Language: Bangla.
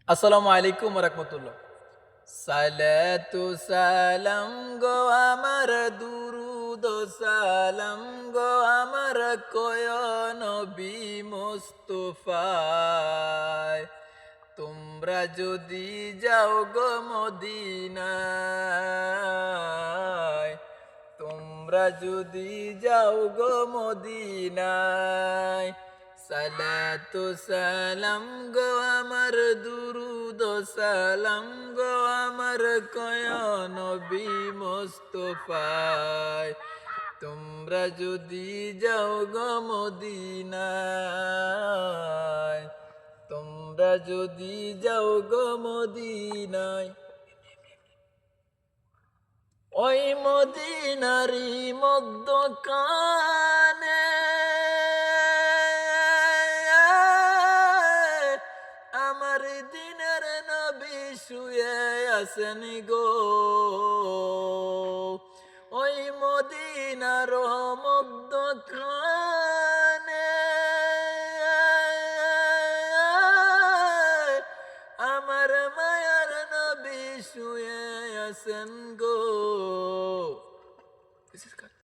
আসসালামু আলাইকুম রাহমাতুল্লাহ। সালাতু সালাম গো আমার দুরুদ সালাম গো আমার কয় নবী মুস্তাফায়। তোমরা যদি যাও গো মদিনায়, তোমরা যদি যাও গো মদিনায়, সালাতু সালাম গো আমার দুরুদ সালাম গো আমার কয় নবী মুস্তাফায়। তোমরা যদি যাও গো মদিনায়, তোমরা যদি যাও গো মদিনায়, ওই মদিনারি মধ্যখানে আমার দিনের নবী শুয়ে আছেন গো। ওই মদিনার মধ্যখানে আমার মায়ার নবী শুয়ে আছেন গো।